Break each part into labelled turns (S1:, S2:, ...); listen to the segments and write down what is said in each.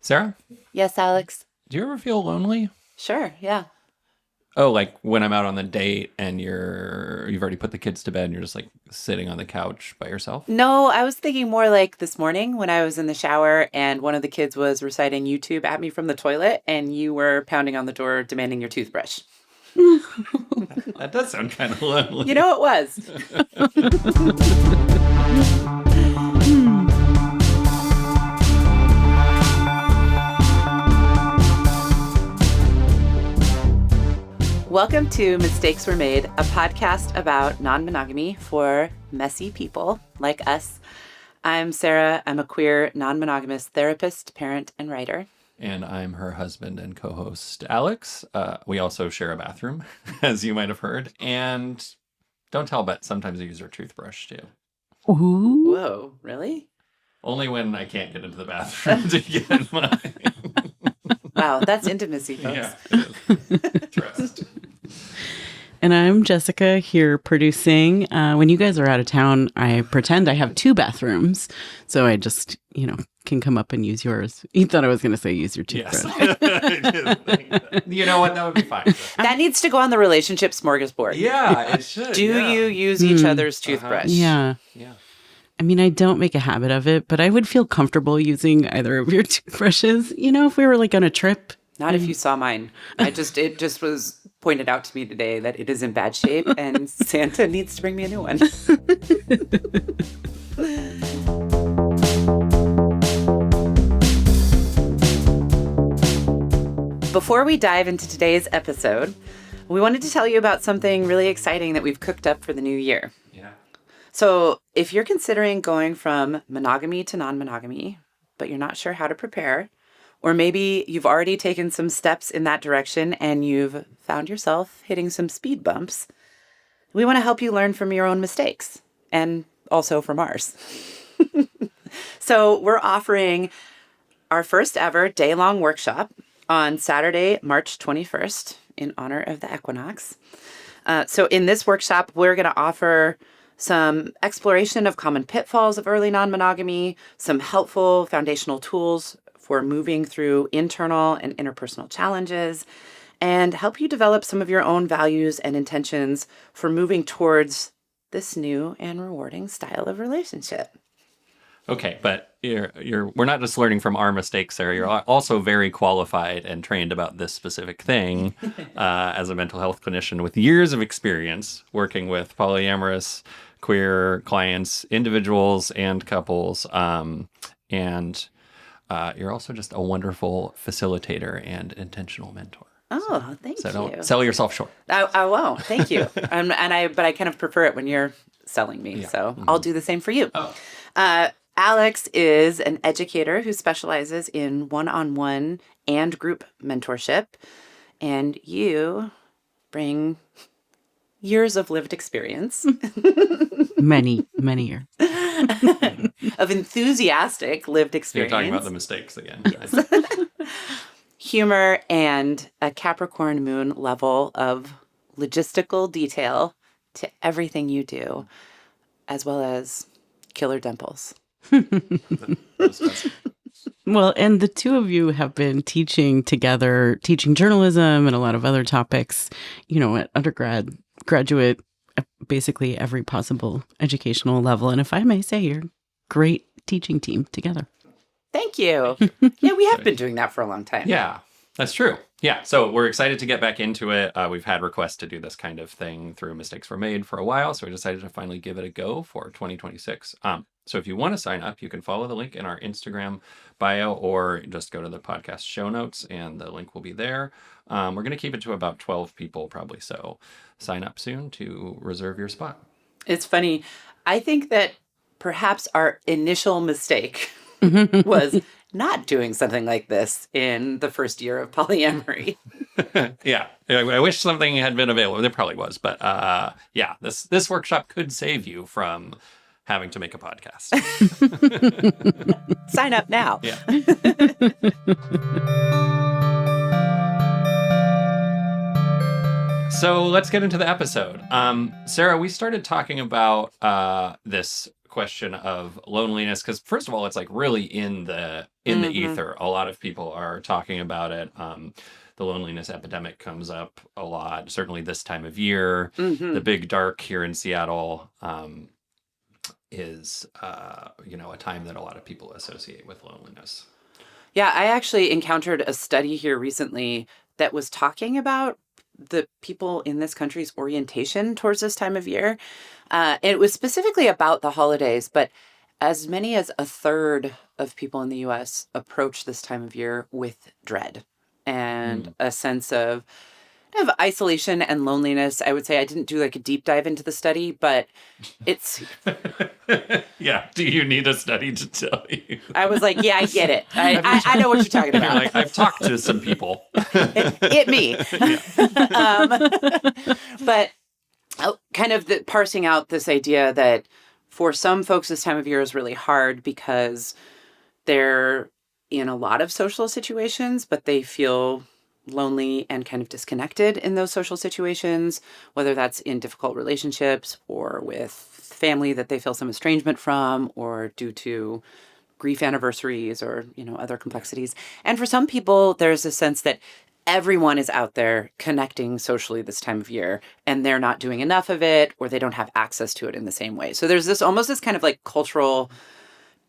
S1: Sarah,
S2: Yes, Alex.
S1: do you ever feel lonely?
S2: Sure, yeah.
S1: Oh, like when I'm out on the date and you've already put the kids to bed and you're just like sitting on the couch by yourself?
S2: No, I was thinking more like this morning when I was in the shower and one of the kids was reciting YouTube at me from the toilet and you were pounding on the door demanding your toothbrush.
S1: That does sound kind of lonely.
S2: You know it was. Welcome to Mistakes Were Made, a podcast about non-monogamy for messy people like us. I'm Sarah. I'm a queer, non-monogamous therapist, parent, and writer.
S1: And I'm her husband and co-host, Alex. We also share a bathroom, as you might have heard. And don't tell, but sometimes I use her toothbrush too.
S2: Ooh. Whoa, really?
S1: Only when I can't get into the bathroom to get mine.
S2: Wow, that's intimacy, folks.
S1: Yeah, it is. Trust.
S3: And I'm Jessica here producing. When you guys are out of town, I pretend I have two bathrooms. So I just, can come up and use yours. You thought I was going to say use your toothbrush.
S1: Yes. You know what? That would be fine.
S2: That needs to go on the relationship smorgasbord.
S1: Yeah, it should.
S2: Do you use each other's toothbrush?
S3: Yeah. I mean, I don't make a habit of it, but I would feel comfortable using either of your toothbrushes, if we were like on a trip.
S2: Not if you saw mine. It just was pointed out to me today that it is in bad shape and Santa needs to bring me a new one. Before we dive into today's episode, we wanted to tell you about something really exciting that we've cooked up for the new year.
S1: Yeah.
S2: So if you're considering going from monogamy to non-monogamy, but you're not sure how to prepare, or maybe you've already taken some steps in that direction and you've found yourself hitting some speed bumps, we want to help you learn from your own mistakes and also from ours. So we're offering our first ever day-long workshop on Saturday, March 21st in honor of the equinox. So in this workshop, we're going to offer some exploration of common pitfalls of early non-monogamy, some helpful foundational tools for moving through internal and interpersonal challenges, and help you develop some of your own values and intentions for moving towards this new and rewarding style of relationship.
S1: Okay, but we're not just learning from our mistakes, Sarah. You're also very qualified and trained about this specific thing as a mental health clinician with years of experience working with polyamorous queer clients, individuals, and couples, and you're also just a wonderful facilitator and intentional mentor.
S2: Oh, thank you.
S1: So don't sell yourself short.
S2: I won't. Thank you. But I kind of prefer it when you're selling me. Yeah. So I'll do the same for you.
S1: Oh.
S2: Alex is an educator who specializes in one-on-one and group mentorship. And you bring years of lived experience.
S3: Many years.
S2: Of enthusiastic lived experience.
S1: You're talking about the mistakes again.
S2: Yes. Humor and a Capricorn moon level of logistical detail to everything you do, as well as killer dimples.
S3: Well, and the two of you have been teaching together, teaching journalism and a lot of other topics, at undergrad, graduate, basically every possible educational level. And if I may say, you're a great teaching team together.
S2: Thank you. Yeah, we have been doing that for a long time.
S1: Yeah, that's true. Yeah, so we're excited to get back into it. We've had requests to do this kind of thing through Mistakes Were Made for a while, so we decided to finally give it a go for 2026. So if you want to sign up, you can follow the link in our Instagram bio or just go to the podcast show notes and the link will be there. We're going to keep it to about 12 people probably, so sign up soon to reserve your spot.
S2: It's funny. I think that perhaps our initial mistake was not doing something like this in the first year of polyamory.
S1: Yeah, I wish something had been available. There probably was, but yeah, this workshop could save you from having to make a podcast.
S2: Sign up now.
S1: Yeah. So let's get into the episode. Sarah, we started talking about this question of loneliness, because first of all, it's like really in the ether. A lot of people are talking about it. The loneliness epidemic comes up a lot, certainly this time of year. The big dark here in Seattle is a time that a lot of people associate with loneliness.
S2: Yeah, I actually encountered a study here recently that was talking about the people in this country's orientation towards this time of year. It was specifically about the holidays, but as many as a third of people in the US approach this time of year with dread and a sense of isolation and loneliness. I would say I didn't do like a deep dive into the study, but it's...
S1: Yeah. Do you need a study to tell you?
S2: I was like, yeah, I get it. I know what you're talking about.
S1: You're like, I've talked to some people.
S2: It me. But kind of parsing out this idea that for some folks, this time of year is really hard because they're in a lot of social situations, but they feel lonely and kind of disconnected in those social situations, whether that's in difficult relationships or with family that they feel some estrangement from, or due to grief anniversaries or, other complexities. And for some people, there's a sense that everyone is out there connecting socially this time of year and they're not doing enough of it, or they don't have access to it in the same way. So there's this kind of like cultural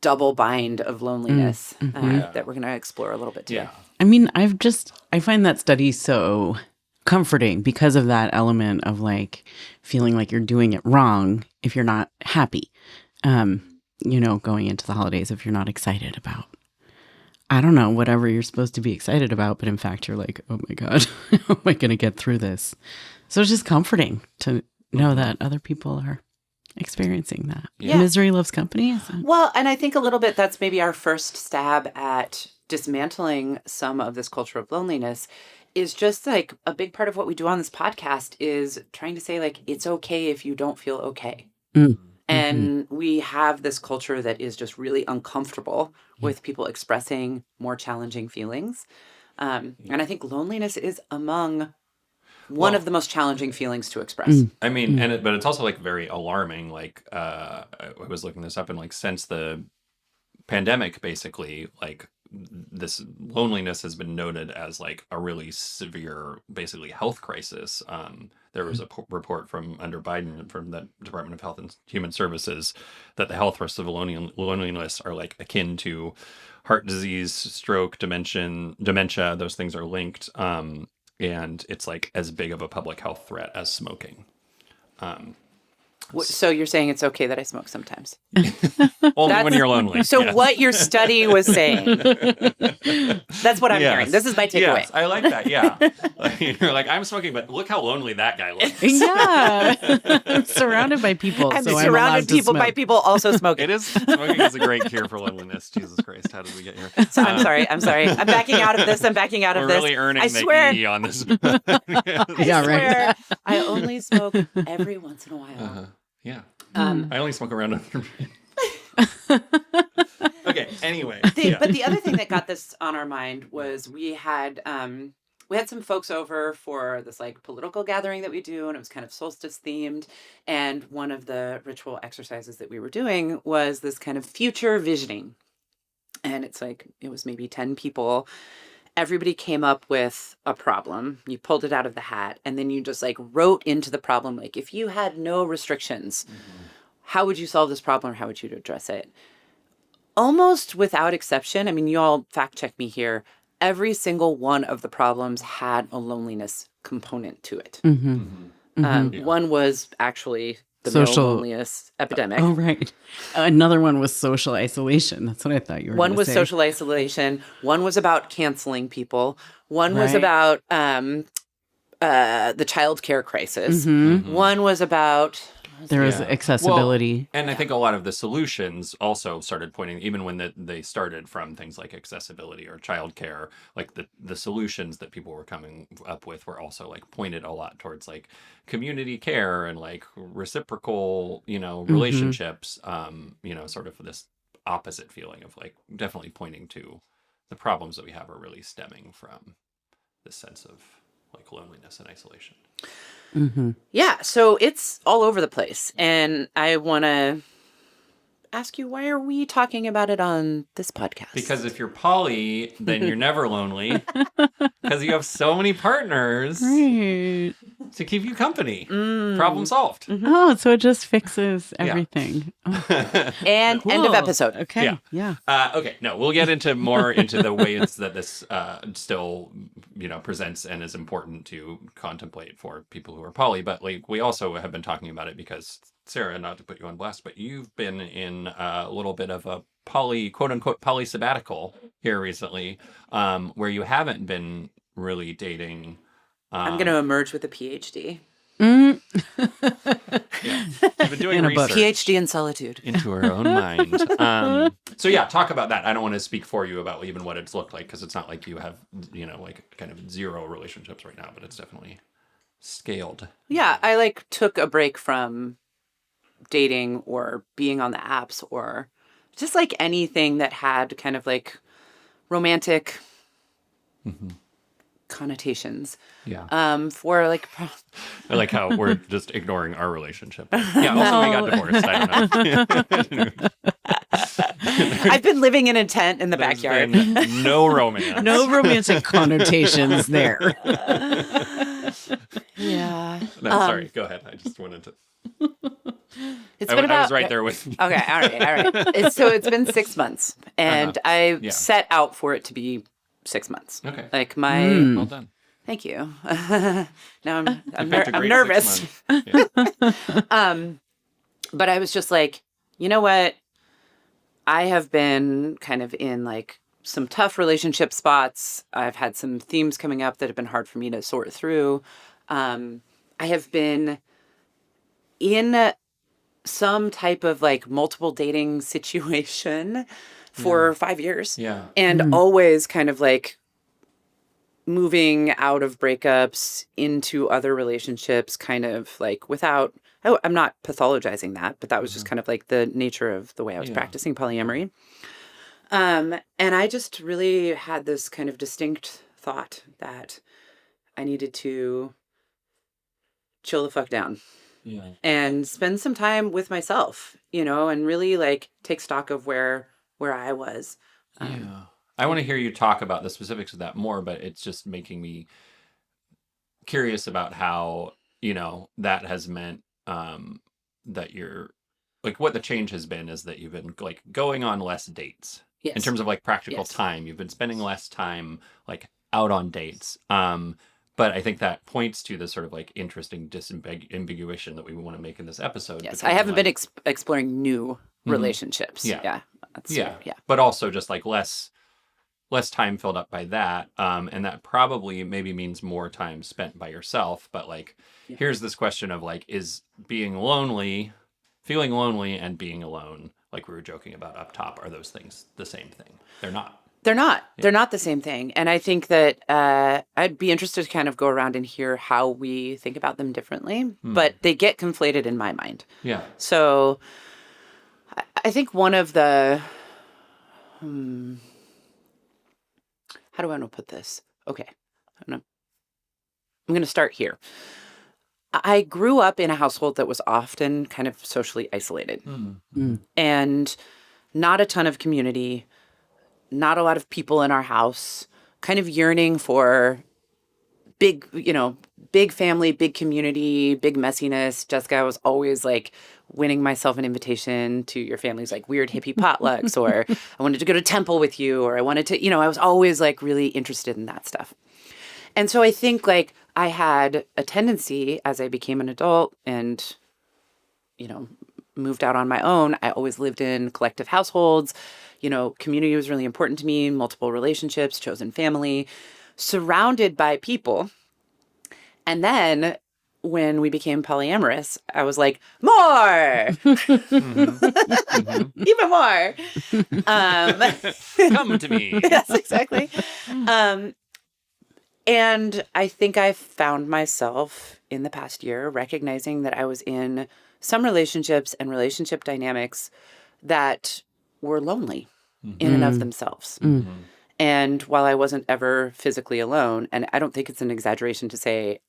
S2: double bind of loneliness that we're going to explore a little bit today.
S1: Yeah.
S3: I mean, I find that study so comforting because of that element of like feeling like you're doing it wrong if you're not happy, going into the holidays, if you're not excited about, I don't know, whatever you're supposed to be excited about. But in fact, you're like, oh my God, how am I going to get through this? So it's just comforting to know that other people are experiencing that.
S2: Yeah.
S3: Misery loves company.
S2: Well, and I think a little bit that's maybe our first stab at dismantling some of this culture of loneliness, is just like a big part of what we do on this podcast is trying to say like, it's okay if you don't feel okay. And we have this culture that is just really uncomfortable with people expressing more challenging feelings. And I think loneliness is among one of the most challenging feelings to express.
S1: I mean, but it's also like very alarming. Like, I was looking this up, and like since the pandemic, basically, like this loneliness has been noted as like a really severe, basically health crisis. There was a report from under Biden from the Department of Health and Human Services that the health risks of loneliness are like akin to heart disease, stroke, dementia. Those things are linked. And it's like as big of a public health threat as smoking.
S2: So you're saying it's okay that I smoke sometimes?
S1: Only when you're lonely.
S2: So yes. What your study was saying. That's what I'm hearing. This is my takeaway.
S1: Yes, I like that, yeah. You're like, I'm smoking, but look how lonely that guy looks.
S3: Yeah. I'm surrounded by people.
S2: I'm
S3: so
S2: surrounded by people also smoking.
S1: Smoking is a great cure for loneliness. Jesus Christ, how did we get here?
S2: So I'm sorry. I'm backing out of this.
S1: We're really earning the E on this.
S3: Yeah, right.
S2: I only smoke every once in a while.
S1: Uh-huh. Yeah. I only smoke around other people. Okay, anyway.
S2: But the other thing that got this on our mind was we had some folks over for this like political gathering that we do, and it was kind of solstice themed. And one of the ritual exercises that we were doing was this kind of future visioning. And it's like, it was maybe 10 people. Everybody came up with a problem. You pulled it out of the hat, and then you just like wrote into the problem, like, if you had no restrictions, how would you solve this problem, or how would you address it? Almost without exception, I mean, you all fact check me here, every single one of the problems had a loneliness component to it. One was actually the social loneliness epidemic.
S3: Oh, right. Another one was social isolation. That's what I thought you were going to say.
S2: One was social isolation. One was about canceling people. One was about the childcare crisis. One was about...
S3: There was accessibility.
S1: Well, and I think a lot of the solutions also started pointing, even when they started from things like accessibility or childcare, like the solutions that people were coming up with were also like pointed a lot towards like community care and like reciprocal, relationships, sort of this opposite feeling of like definitely pointing to the problems that we have are really stemming from this sense of like loneliness and isolation.
S2: Yeah, so it's all over the place. And I want to ask you, why are we talking about it on this podcast?
S1: Because if you're poly, then you're never lonely because you have so many partners
S3: Right.
S1: to keep you company. Problem solved.
S3: Oh, so it just fixes everything. Oh,
S2: And end of
S3: cool.
S2: episode.
S3: Okay. Yeah.
S1: Okay, no, we'll get into more into the ways that this still, presents and is important to contemplate for people who are poly. But like, we also have been talking about it because Sarah, not to put you on blast, but you've been in a little bit of a quote unquote poly sabbatical here recently, where you haven't been really dating.
S2: I'm going to emerge with a PhD.
S3: Mm.
S1: Yeah. You've been doing
S3: In a book.
S1: research.
S2: PhD in solitude.
S1: Into her own mind. So yeah, talk about that. I don't want to speak for you about even what it's looked like because it's not like you have, like kind of zero relationships right now, but it's definitely scaled.
S2: Yeah, I like took a break from dating or being on the apps or just like anything that had kind of like romantic connotations.
S1: Yeah.
S2: For like
S1: I like how we're just ignoring our relationship. Yeah, also we got divorced. I don't know.
S2: I've been living in a tent in the
S1: There's
S2: backyard.
S1: been no romance.
S3: No romantic connotations there.
S2: Yeah.
S1: No, sorry, go ahead. I just wanted to.
S2: It's
S1: I,
S2: been about
S1: I was right there with you.
S2: Okay, all right. So it's been 6 months, and I
S1: Yeah.
S2: set out for it to be 6 months.
S1: Okay.
S2: Like my
S1: Well done.
S2: thank you. Now I'm
S1: picked a
S2: I'm
S1: great
S2: nervous.
S1: 6 months. Yeah.
S2: But I was just like, you know what? I have been kind of in like some tough relationship spots. I've had some themes coming up that have been hard for me to sort through. I have been in some type of like multiple dating situation for 5 years.
S1: Yeah.
S2: And always kind of like moving out of breakups into other relationships, kind of like without, I'm not pathologizing that, but that was just kind of like the nature of the way I was practicing polyamory. And I just really had this kind of distinct thought that I needed to chill the fuck down.
S1: Yeah.
S2: And spend some time with myself, and really like take stock of where I was.
S1: Yeah. I want to hear you talk about the specifics of that more, but it's just making me curious about how, that has meant that you're like what the change has been is that you've been like going on less dates.
S2: Yes.
S1: In terms of like practical
S2: Yes.
S1: time. You've been spending less time like out on dates. But I think that points to the sort of like interesting disambiguation that we want to make in this episode.
S2: Yes,
S1: between,
S2: I haven't
S1: like,
S2: been exploring new relationships.
S1: Yeah.
S2: Yeah. That's,
S1: yeah.
S2: Yeah.
S1: But also just like less time filled up by that. And that probably maybe means more time spent by yourself. But like, here's this question of like, is feeling lonely and being alone, like we were joking about up top, are those things the same thing? They're not.
S2: They're not. Yeah. They're not the same thing. And I think that I'd be interested to kind of go around and hear how we think about them differently. But they get conflated in my mind.
S1: Yeah.
S2: So I think one of the... how do I want to put this? Okay. I'm going to start here. I grew up in a household that was often kind of socially isolated. And not a ton of community, not a lot of people in our house, kind of yearning for big family, big community, big messiness. Jessica, I was always like winning myself an invitation to your family's like weird hippie potlucks, or I wanted to go to temple with you, or I wanted to, I was always like really interested in that stuff. And so I think like I had a tendency as I became an adult and, moved out on my own. I always lived in collective households. Community was really important to me, multiple relationships, chosen family, surrounded by people. And then when we became polyamorous, I was like, more, even more.
S1: Come to me.
S2: Yes, exactly. And I think I found myself in the past year recognizing that I was in some relationships and relationship dynamics that were lonely in and of themselves. And while I wasn't ever physically alone, and I don't think it's an exaggeration to say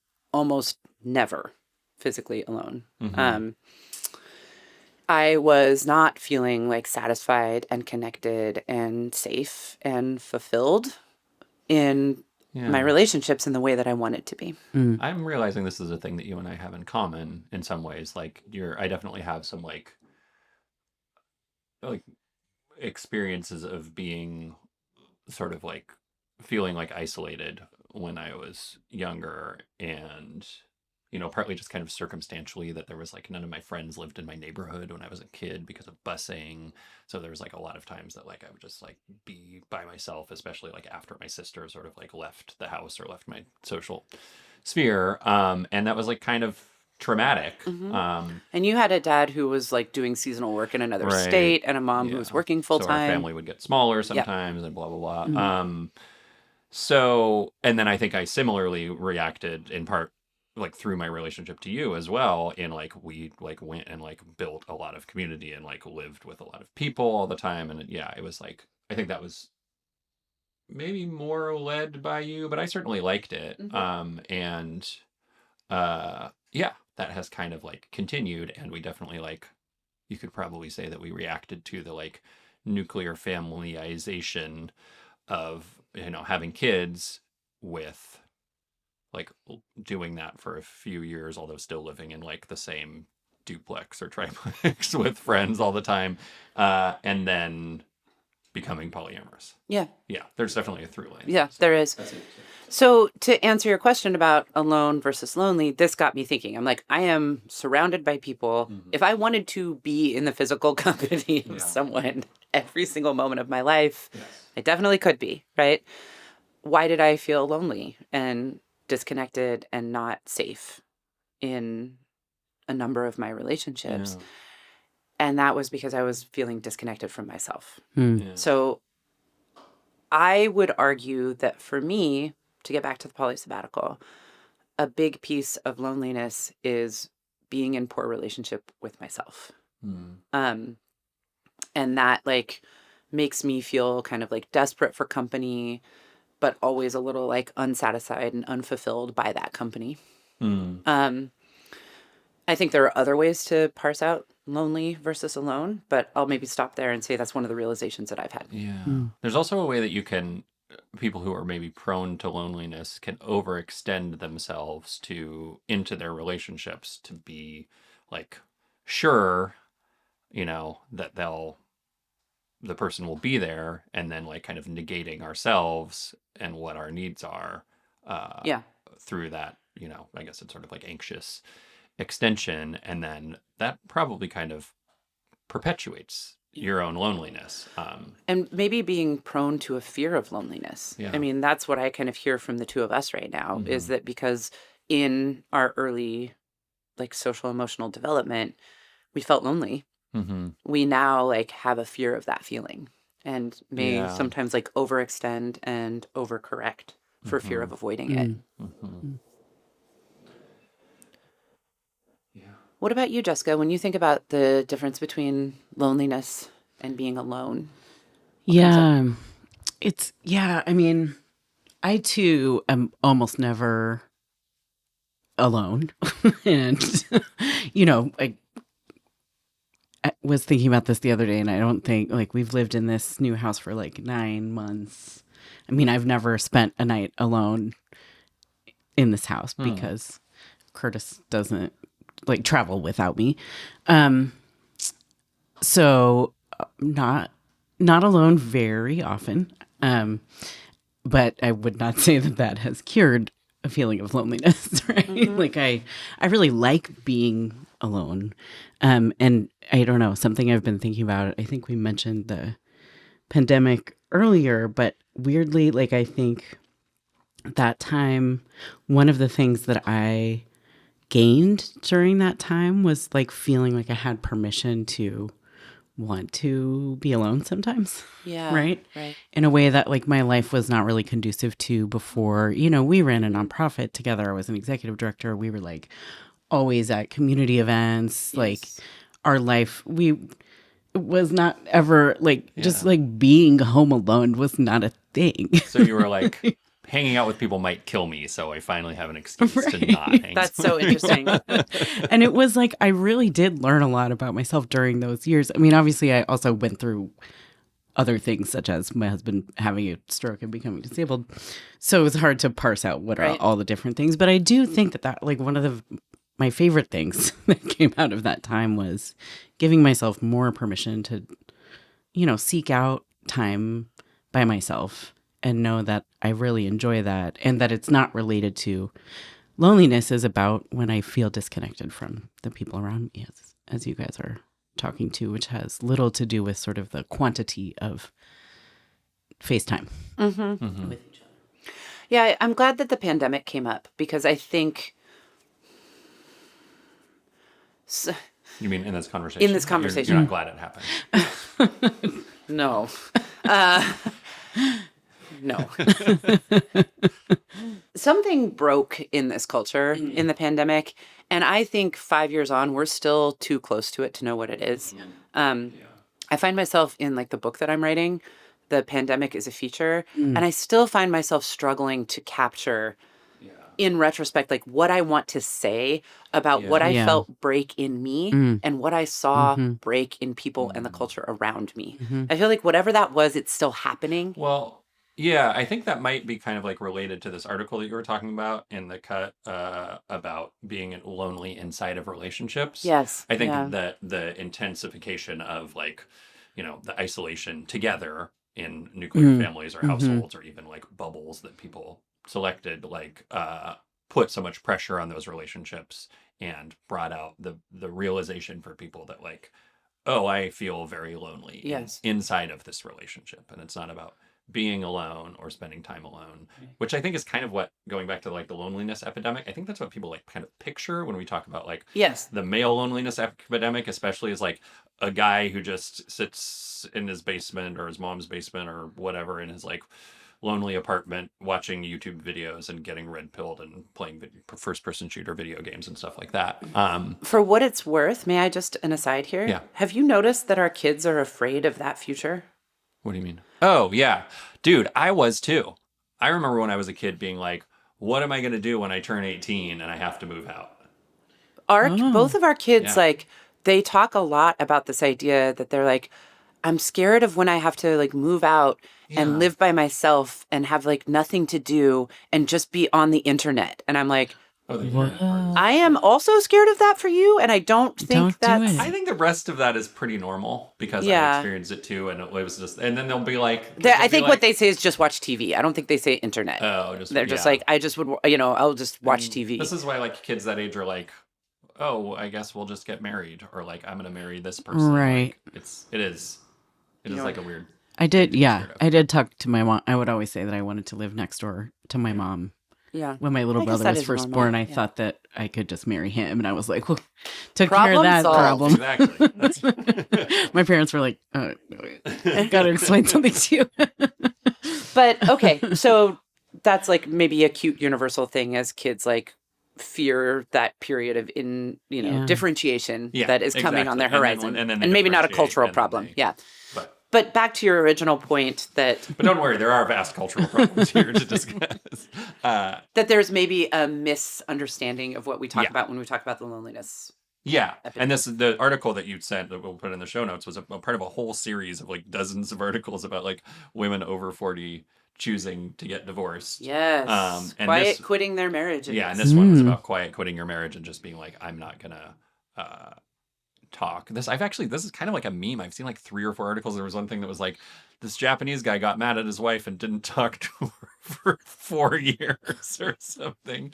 S2: I was not feeling like satisfied and connected and safe and fulfilled in my relationships in the way that I wanted to be.
S1: I'm realizing this is a thing that you and I have in common in some ways. Like I definitely have some like experiences of being sort of like feeling like isolated when I was younger, and partly just kind of circumstantially that there was like none of my friends lived in my neighborhood when I was a kid because of busing. So there was like a lot of times that like I would just like be by myself, especially like after my sister sort of like left the house or left my social sphere. And that was like kind of traumatic.
S2: And you had a dad who was like doing seasonal work in another
S1: Right.
S2: state and a mom who was working full
S1: So
S2: time.
S1: our family would get smaller sometimes and blah, blah, blah. So, and then I think I similarly reacted in part like through my relationship to you as well, in like we like went and like built a lot of community and like lived with a lot of people all the time. And it was like, I think that was maybe more led by you, but I certainly liked it. Yeah, that has kind of like continued, and we definitely like, you could probably say that we reacted to the like nuclear familyization of having kids, with like doing that for a few years, although still living in like the same duplex or triplex with friends all the time, and then becoming polyamorous.
S2: Yeah.
S1: There's definitely a through line.
S2: Yeah, there is. So to answer your question about alone versus lonely, this got me thinking. I'm like, I am surrounded by people. If I wanted to be in the physical company of someone every single moment of my life, I definitely could be, right? Why did I feel lonely and disconnected and not safe in a number of my relationships? And that was because I was feeling disconnected from myself. So I would argue that for me, to get back to the poly sabbatical, a big piece of loneliness is being in poor relationship with myself. And that like makes me feel kind of like desperate for company, but always a little like unsatisfied and unfulfilled by that company. I think there are other ways to parse out lonely versus alone, but I'll maybe stop there and say that's one of the realizations that I've had.
S1: There's also a way that you can, people who are maybe prone to loneliness can overextend themselves into their relationships to be like sure, that the person will be there, and then like kind of negating ourselves and what our needs are through that, I guess it's sort of like anxious extension, and then that probably kind of perpetuates your own loneliness.
S2: And maybe being prone to a fear of loneliness. I mean, that's what I kind of hear from the two of us right now, is that because in our early like social emotional development, we felt lonely. We now like have a fear of that feeling, and may sometimes like overextend and overcorrect for fear of avoiding it. What about you, Jessica? When you think about the difference between loneliness and being alone?
S3: I mean, I too am almost never alone. And, I was thinking about this the other day, and I don't think, like, we've lived in this new house for like 9 months. I mean, I've never spent a night alone in this house because Curtis doesn't like travel without me. So not alone very often. But I would not say that has cured a feeling of loneliness, right? Like I really like being alone. And I don't know, something I've been thinking about, I think we mentioned the pandemic earlier, but weirdly, like I think that time, one of the things that I gained during that time was like feeling like I had permission to want to be alone sometimes.
S2: Yeah.
S3: Right? In a way that like my life was not really conducive to before. We ran a nonprofit together. I was an executive director. We were like always at community events. Like our life, it was not ever like just like being home alone was not a thing.
S1: So you were like hanging out with people might kill me, so I finally have an excuse to
S3: Right.
S1: not hang.
S2: That's so interesting.
S3: And it was like I really did learn a lot about myself during those years. I mean, obviously, I also went through other things, such as my husband having a stroke and becoming disabled. So it was hard to parse out what are
S2: Right.
S3: all the different things. But I do think that like one of my favorite things that came out of that time was giving myself more permission to, seek out time by myself and know that I really enjoy that and that it's not related to loneliness is about when I feel disconnected from the people around me, as you guys are talking to, which has little to do with sort of the quantity of FaceTime with each other.
S2: Yeah, I'm glad that the pandemic came up because I think
S1: You mean in this conversation?
S2: In this conversation.
S1: You're not glad it happened.
S2: no. No. Something broke in this culture in the pandemic. And I think 5 years on, we're still too close to it to know what it is. I find myself in like the book that I'm writing, the pandemic is a feature. And I still find myself struggling to capture in retrospect, like what I want to say about what I felt break in me and what I saw break in people and the culture around me. I feel like whatever that was, it's still happening.
S1: Well, yeah, I think that might be kind of like related to this article that you were talking about in the cut about being lonely inside of relationships.
S2: Yes.
S1: I think that the intensification of like, the isolation together in nuclear families or households or even like bubbles that people selected, like put so much pressure on those relationships and brought out the realization for people that like, oh, I feel very lonely inside of this relationship. And it's not about being alone or spending time alone, which I think is kind of what, going back to like the loneliness epidemic, I think that's what people like kind of picture when we talk about like the male loneliness epidemic, especially is like a guy who just sits in his basement or his mom's basement or whatever in his like lonely apartment watching YouTube videos and getting red pilled and playing first person shooter video games and stuff like that.
S2: For what it's worth, may I just an aside here?
S1: Yeah.
S2: Have you noticed that our kids are afraid of that future?
S1: What do you mean? Oh, yeah. Dude, I was too. I remember when I was a kid being like, what am I going to do when I turn 18 and I have to move out?
S2: Both of our kids, like, they talk a lot about this idea that they're like, I'm scared of when I have to like move out and live by myself and have like nothing to do and just be on the internet. And I'm like, I am also scared of that for you. And I don't think that's...
S1: I think the rest of that is pretty normal because I experienced it too. And it was just, and then they'll be like...
S2: I think what they say is just watch TV. I don't think they say internet.
S1: Oh,
S2: they're just like, I just would, I'll just watch TV.
S1: This is why like kids that age are like, oh, I guess we'll just get married. Or like, I'm going to marry this person.
S3: Right.
S1: Like, it is like a weird...
S3: I did talk to my mom. I would always say that I wanted to live next door to my mom.
S2: Yeah.
S3: When my little brother was first born, I thought that I could just marry him. And I was like, well, took
S2: Problem
S3: care of that
S2: solved.
S3: problem.
S1: Exactly.
S3: My parents were like, got to explain something to you.
S2: But okay, so that's like maybe a cute universal thing as kids like fear that period of differentiation that is coming on their horizon. And maybe not a cultural problem. But back to your original point that...
S1: But don't worry, there are vast cultural problems here to discuss.
S2: That there's maybe a misunderstanding of what we talk about when we talk about the loneliness.
S1: Yeah. And the article that you sent that we'll put in the show notes was a part of a whole series of like dozens of articles about like women over 40 choosing to get divorced.
S2: Yes.
S1: And
S2: quitting their marriages.
S1: Yeah. And this one was about quiet quitting your marriage and just being like, I'm not going to... talk. This is kind of like a meme. I've seen like 3 or 4 articles. There was one thing that was like this Japanese guy got mad at his wife and didn't talk to her for 4 years or something.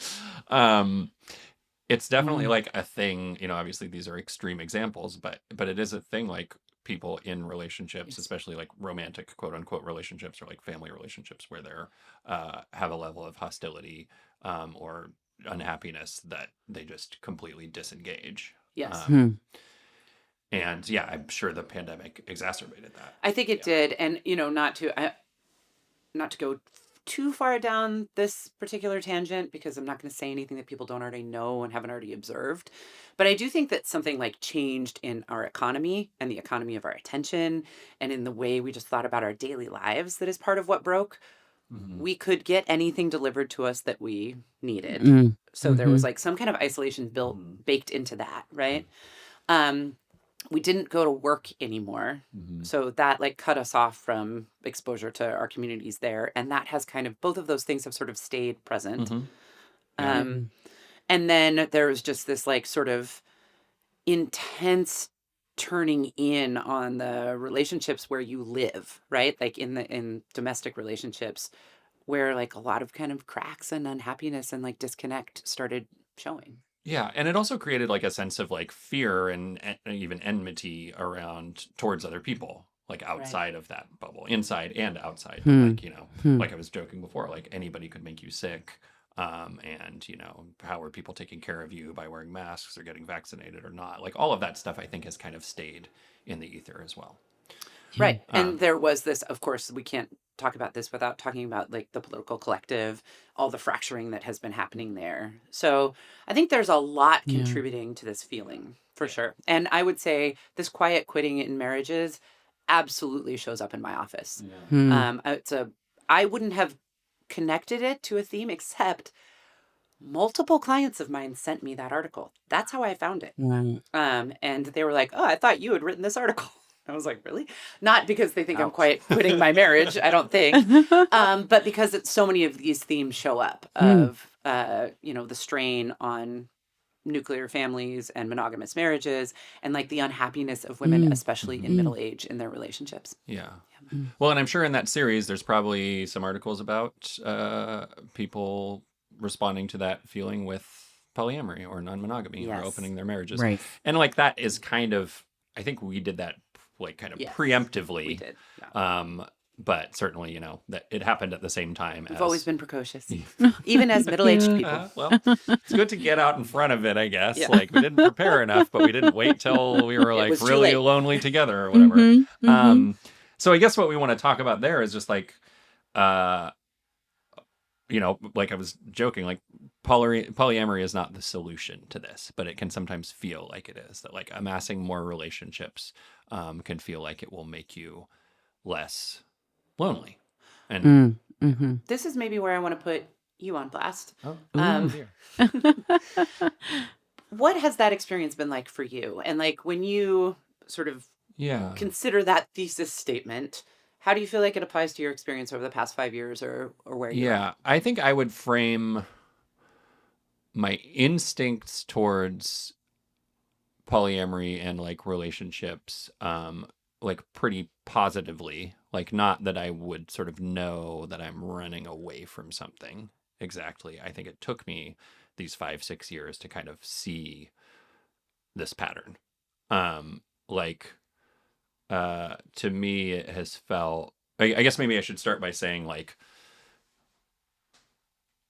S1: It's definitely like a thing, obviously these are extreme examples, but it is a thing like people in relationships, especially like romantic quote unquote relationships or like family relationships where they're have a level of hostility or unhappiness that they just completely disengage.
S2: Yes.
S1: And yeah, I'm sure the pandemic exacerbated that.
S2: I think it did. And, not to go too far down this particular tangent, because I'm not going to say anything that people don't already know and haven't already observed. But I do think that something like changed in our economy and the economy of our attention and in the way we just thought about our daily lives that is part of what broke we could get anything delivered to us that we needed.
S3: Mm.
S2: So there was like some kind of isolation baked into that, right? We didn't go to work anymore. So that like cut us off from exposure to our communities there. And that has kind of, both of those things have sort of stayed present. And then there was just this like sort of intense turning in on the relationships where you live, right? Like in domestic relationships where like a lot of kind of cracks and unhappiness and like disconnect started showing.
S1: Yeah, and it also created like a sense of like fear and even enmity around towards other people, like outside of that bubble, inside and outside. Like, like I was joking before, like anybody could make you sick. And how are people taking care of you by wearing masks or getting vaccinated or not? Like all of that stuff, I think, has kind of stayed in the ether as well.
S2: Right. And there was this, of course, we can't talk about this without talking about like the political collective, all the fracturing that has been happening there. So I think there's a lot contributing to this feeling for sure. And I would say this quiet quitting in marriages absolutely shows up in my office. I wouldn't have connected it to a theme except multiple clients of mine sent me that article. That's how I found it. And they were like, "Oh, I thought you had written this article." I was like, really? Not because they think I'm quiet quitting my marriage, I don't think, but because so many of these themes show up of, the strain on nuclear families and monogamous marriages and like the unhappiness of women, especially in middle age in their relationships.
S1: Yeah. Well, and I'm sure in that series, there's probably some articles about people responding to that feeling with polyamory or non-monogamy or opening their marriages.
S3: Right.
S1: And like that is kind of, I think we did that like kind of preemptively.
S2: We did. Yeah.
S1: But certainly, that it happened at the same time.
S2: We've always been precocious, even as middle-aged people.
S1: Well, it's good to get out in front of it, I guess. Yeah. Like we didn't prepare enough, but we didn't wait till we were like really lonely together or whatever. So I guess what we want to talk about there is just like, like I was joking, like polyamory is not the solution to this, but it can sometimes feel like it is. That like amassing more relationships can feel like it will make you less lonely. And
S2: this is maybe where I want to put you on blast. What has that experience been like for you? And like when you sort of consider that thesis statement, how do you feel like it applies to your experience over the past 5 years or where you're at?
S1: I think I would frame my instincts towards polyamory and like relationships like pretty positively. Like not that I would sort of know that I'm running away from something exactly. I think it took me these 5-6 years to kind of see this pattern. To me, it has felt, I guess maybe I should start by saying like,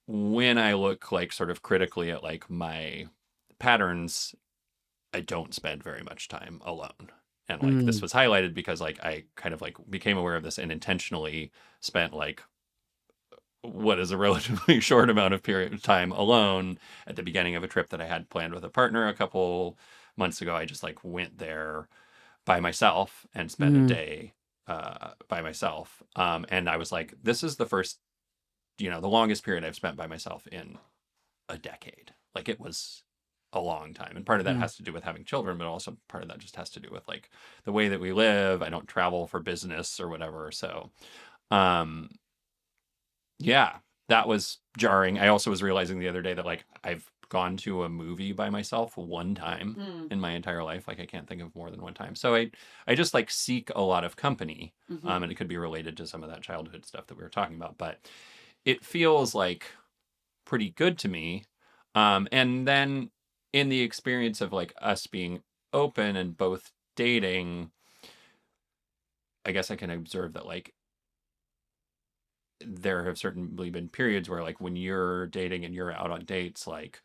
S1: when I look like sort of critically at like my patterns, I don't spend very much time alone. And like this was highlighted because like I kind of like became aware of this and intentionally spent like what is a relatively short amount of period of time alone at the beginning of a trip that I had planned with a partner a couple months ago. I just like went there by myself and spent a day by myself. And I was like, this is the first, the longest period I've spent by myself in a decade. Like it was a long time. And part of that has to do with having children, but also part of that just has to do with like the way that we live. I don't travel for business or whatever. So, that was jarring. I also was realizing the other day that like I've gone to a movie by myself one time in my entire life. Like I can't think of more than one time. So I just like seek a lot of company. And it could be related to some of that childhood stuff that we were talking about, but it feels like pretty good to me. And then in the experience of like us being open and both dating, I guess I can observe that like there have certainly been periods where like when you're dating and you're out on dates, like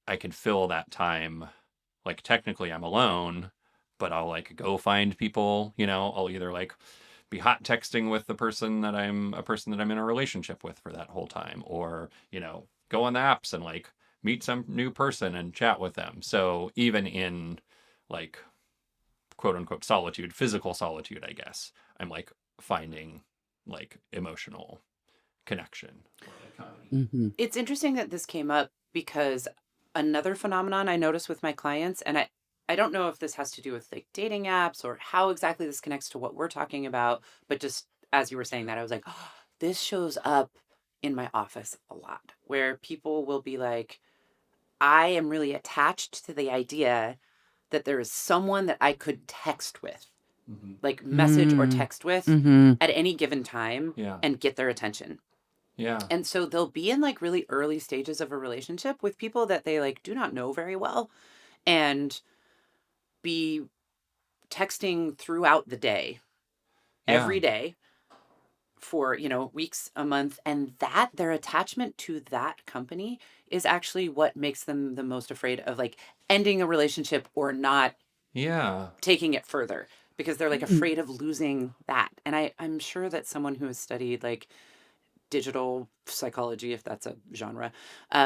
S1: I can fill that time, like technically I'm alone, but I'll like go find people, I'll either like be hot texting with the person that I'm in a relationship with for that whole time, or, go on the apps and like meet some new person and chat with them. So even in like quote unquote solitude, physical solitude, I guess, I'm like finding like emotional connection or like company.
S3: Mm-hmm.
S2: It's interesting that this came up because another phenomenon I notice with my clients, and I don't know if this has to do with like dating apps or how exactly this connects to what we're talking about, but just as you were saying that, I was like, oh, this shows up in my office a lot where people will be like, I am really attached to the idea that there is someone that I could text with, like message or text with
S3: Mm-hmm.
S2: at any given time
S1: Yeah.
S2: and get their attention.
S1: Yeah.
S2: And so they'll be in like really early stages of a relationship with people that they like do not know very well and be texting throughout the day, every day for, weeks, a month. And that their attachment to that company is actually what makes them the most afraid of like ending a relationship or not
S1: Yeah.
S2: taking it further because they're like afraid of losing that. And I'm sure that someone who has studied like digital psychology, if that's a genre,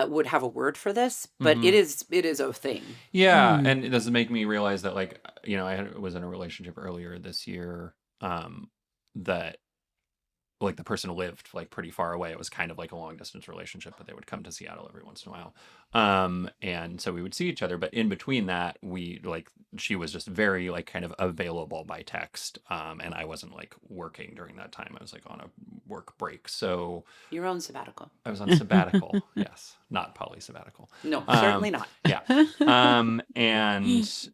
S2: would have a word for this, but it is a thing.
S1: Yeah, and it does make me realize that, like, was in a relationship earlier this year, that like the person lived like pretty far away. It was kind of like a long distance relationship, but they would come to Seattle every once in a while. And so we would see each other, but in between that, she was just very like kind of available by text. And I wasn't like working during that time. I was like on a work break. So
S2: Your own sabbatical.
S1: I was on sabbatical. Yes. Not poly sabbatical.
S2: No, certainly not.
S1: Yeah. And